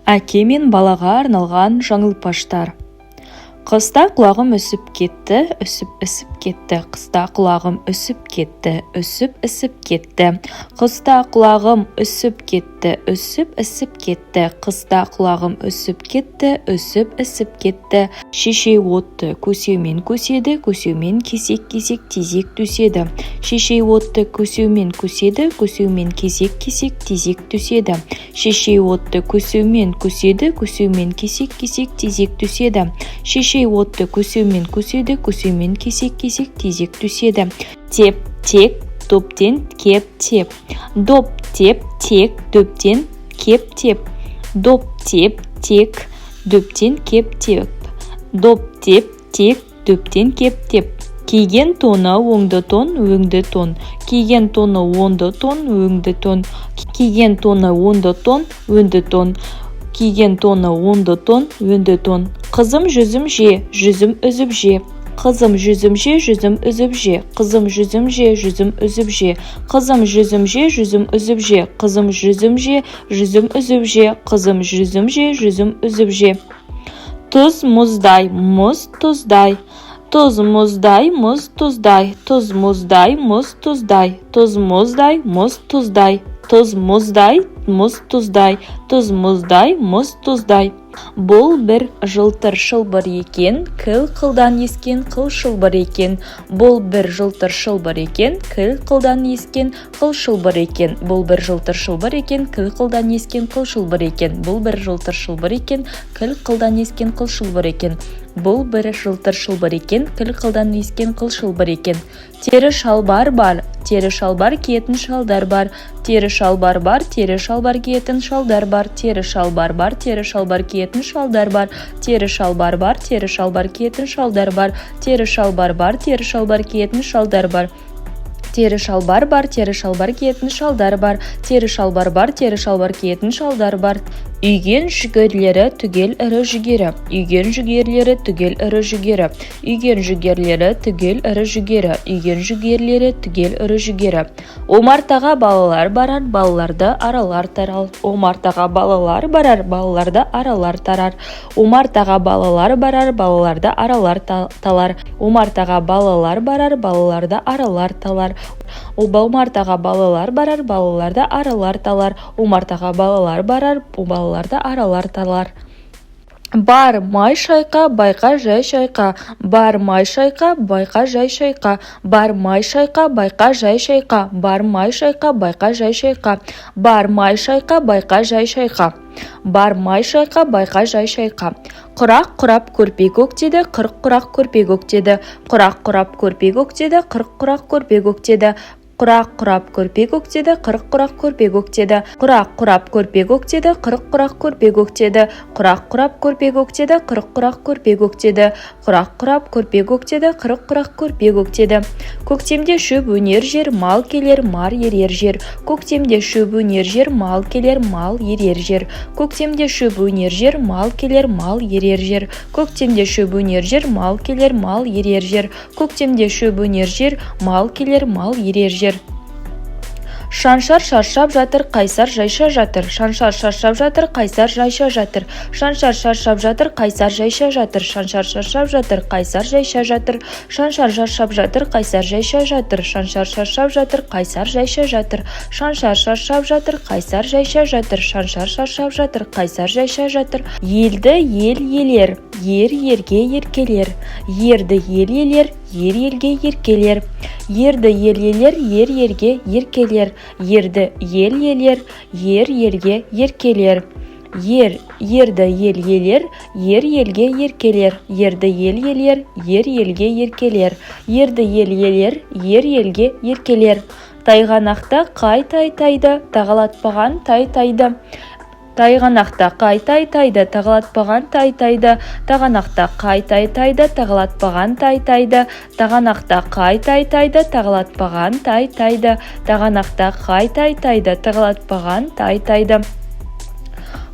Әке мен балаға арналған жаңылпаштар. Қыста құлағым үсіп кетті, үсіп кетті. Қыста құлағым үсіп кетті, үсіп кетті. Қыста құлағым үсіп кетті, үсіп кетті. Қыста құлағым үсіп кетті, үсіп кетті. Шешей отты көсеумен көседі, көсеумен кесек-кесек тезек төседі. Шешей отты көсеумен көседі, көсеумен кесек-кесек тезек төседі. Шешей отты көсеумен көседі, көсеумен кесек-кесек тезек төседі. Шешей отты көсеумен көседі, көсеумен кесек-кесек тезек төседі. Теп, тек, доптен кеп теп. Доп, теп, тек, дөптен кеп теп. Доп, теп, тек, дөптен кеп теп. Доп, теп, тек, дөптен кеп теп. Киген тоны оңды тон, өңді тон. Киген тоны оңды тон, өңді тон. Киген тоны оңды тон, өңді тон. Киген тоны оңды тон, өңді тон. Қызым жүзім же, жүзім үзіп же. Қызым жүзім же, жүзім үзіп же. Қызым жүзім же, жүзім үзіп же. Қызым жүзім же, жүзім үзіп же. Қызым жүзім же, жүзім үзіп же. Қызым жүзім же, жүзім үзіп же. Тұз мұздай, мұз тұздай. Тұз мұздай, мұз тұздай. Тұз мұздай, мұз тұздай. Тұз мұздай, мұз тұздай. Тұз мұздай, мұз тұздай. Тұз мұздай, мұз тұздай. Бұл бір жылтыр шылбыр екен, қыл-қылдан ескен қыл шылбыр екен. Бұл бір жылтыр шылбыр екен, қыл-қылдан ескен қыл шылбыр екен. Бұл бір жылтыр шылбыр екен, қыл-қылдан ескен қыл шылбыр екен. Бұл бір жылтыр шылбыр екен, қыл-қылдан ескен қыл шылбыр екен. Бұл бір жылтыр шылбыр екен, қыл-қылдан ескен қыл шылбыр екен. Тері шалбар бар, тері шалбар киетін шалдар бар. Тері шалбар бар, тері шалбар киетін шалдар бар. Тері шалбар бар, тері шалбар киетін шалдар бар. Тері шалбар бар, тері шалбар киетін шалдар бар. Тері шалбар бар, тері шалбар киетін шалдар бар. Тері шалбар бар, тері шалбар киетін шалдар бар. Тері шалбар бар, тері шалбар киетін шалдар бар. Үйген жүгерлері түгел ірі жүгері. Үйген жүгерлері түгел ірі жүгері. Үйген жүгерлері түгел ірі жүгері. Үйген жүгерлері түгел ірі жүгері. Омартаға балалар барар, балаларды аралар тарар. Омартаға балалар барар, балаларды аралар тарар. Омартаға балалар барар, балаларды аралар талар. Омартаға балалар барар, балаларды аралар талар. Омартаға балалар барар, балаларды аралар талар. Омартаға балалар барар, балаларды аралар талар. Бар май шайқа, байқа жай шайқа. Бар май шайқа, байқа жай шайқа. Бар май шайқа, байқа жай шайқа. Бар май шайқа, байқа жай шайқа. Бар май шайқа, байқа жай шайқа. Бар май шайқа, байқа жай шайқа. Құрақ құрап көрпе көктеді, қырық құрақ көрпе көктеді. Құрақ құрап көрпе көктеді, қырық құрақ көрпе көктеді. Құрақ құрап көрпе көктеді, қырық құрақ көрпе көктеді. Құрақ құрап көрпе көктеді, қырық құрақ көрпе көктеді. Құрақ құрап көрпе көктеді, қырық құрақ көрпе көктеді. Құрақ құрап көрпе көктеді, қырық құрақ көрпе көктеді. Көктемде шөп өнер жер, мал келер, мар ерер жер. Көктемде шөп өнер жер, мал келер, мал ерер жер. Көктемде шөп өнер жер, мал келер, мал ерер жер. Көктемде шөп өнер жер, мал келер, мал ерер жер. Көктемде шөп өнер жер, мал келер, мал ерер жер. Шаншар шаршап жатыр, қайсар жайша жатыр. Шаншар шаршап жатыр, қайсар жайша жатыр. Шаншар шаршап жатыр, қайсар жайша жатыр. Шаншар шаршап жатыр, қайсар жайша жатыр. Шаншар шаршап жатыр, қайсар жайша жатыр. Шаншар шаршап жатыр, қайсар жайша жатыр. Шаншар шаршап жатыр, қайсар жайша жатыр. Шаншар шаршап жатыр, қайсар жайша жатыр. Елді ел елер, ер ерге еркелер. Ерді ел елер, ер елге еркелер. Ерді ел елер, ер ерге еркелер. Ерді ел елер, ер ерге еркелер. Ерді ел елер, ер елге еркелер. Ерді ел елер, ер елге еркелер. Ерді ел елер, ер елге еркелер. Тайғанақта қай тай-тайды, тағалатпаған тай-тайды. Тайғанақта қай тай-тайды, тағалатпаған тай-тайды. Тағанақта қай тай-тайды, тағалатпаған тай-тайды. Тағанақта қай тай-тайды, тағалатпаған тай-тайды. Тағанақта қай тай-тайды, тағалатпаған тай-тайды.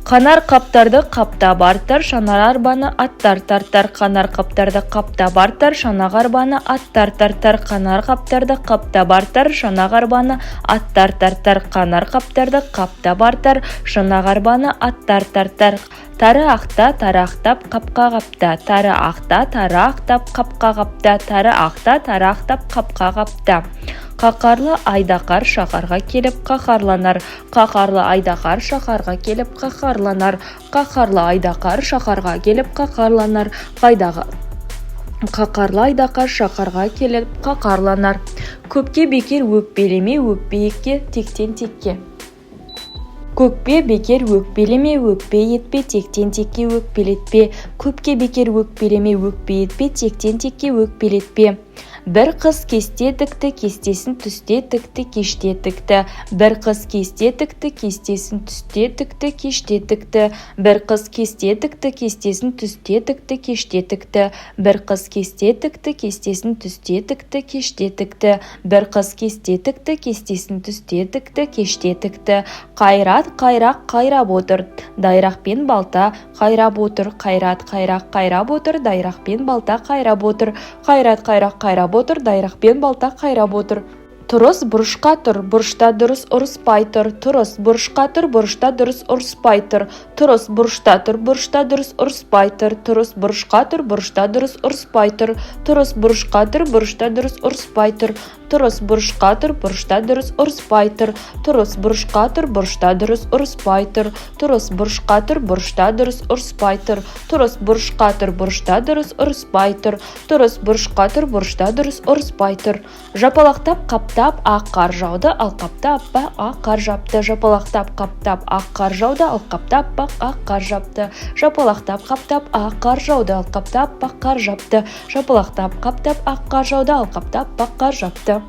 Қанар қаптарды қаптап артар, шанар арбаны аттар тартар. Қанар қаптарды қаптап артар, шанақ арбаны аттар тартар. Қанар қаптарды қаптап артар, шанақ арбаны аттар тартар. Қанар қаптарды қаптап артар, шанақ арбаны аттар тартар. Тары ақта, тары ақтап, қапқа қапта. Тары ақта, тары ақтап, қапқа қапта. Тары ақта, тары ақтап, қапқа қапта. Қақарлы айдақар шаһарға келіп қаһарланар. Қаһарлы айдақар шаһарға келіп қаһарланар. Қаһарлы айдақар шаһарға келіп қаһарланар. Қаһарлы айдақар шаһарға келіп қаһарланар. Көпке бекер өкпелеме, өкпе тектен текке. Көкпе бекер өкпелеме, өкпе етпе, тектен текке өкпелетпе. Көпке бекер өкпелеме, өкпе етпе, тектен текке өкпелетпе. Бір қыз кесте тікті, кестесін түсте тікті, кеште тікті. Бір қыз кесте тікті, кестесін түсте тікті, кеште тікті. Бір қыз кесте тікті, кестесін түсте тікті, кеште тікті. Бір қыз кесте тікті, кестесін түсте тікті, кеште тікті. Бір қыз кесте тікті, кестесін түсте тікті, кеште тікті. Қайрат қайрақ қайрап отыр, дайрақпен балта қайрап отыр. Қайрат қайрақ қайрап отыр, дайрақпен балта қайрап отыр. Қайрат қайрақ қайрап отыр, дайрақпен балта қайрап отыр. Тұрыс бұрышқа тұр, бұрышта дұрыс ұрыспай тұр. Тұрыс бұрышқа тұр, бұрышта дұрыс ұрыспай тұр. Тұрыс бұрышта тұр, бұрышта дұрыс ұрыспай тұр. Тұрыс бұрышқа тұр, бұрышта дұрыс ұрыспай тұр. Тұрыс бұрышқа тұр, бұрышта дұрыс ұрыспай тұр. Тұрыс бұрышқа тұр, бұрышта дұрыс ұрыспай тұр. Тұрыс бұрышқа тұр, бұрышта дұрыс ұрыспай тұр. Тұрыс бұрышқа тұр, бұрышта дұрыс ұрыспай тұр. Тұрыс бұрышқа тұр, бұрышта дұрыс ұрыспай тұр. Тұрыс бұрышқа тұр, бұрышта дұрыс ұрыспай тұр. Жапалақтап қаптап ақ қар жауды, ал қаптап ақ қар жапты. Жапалақтап қаптап ақ қар жауды, ал қаптап ақ қар жапты. Жапалақтап қаптап ақ қар жауды, ал қаптап ақ қар жапты. Жапалақтап қаптап ақ қар жауды, ал қаптап ақ қар жапты.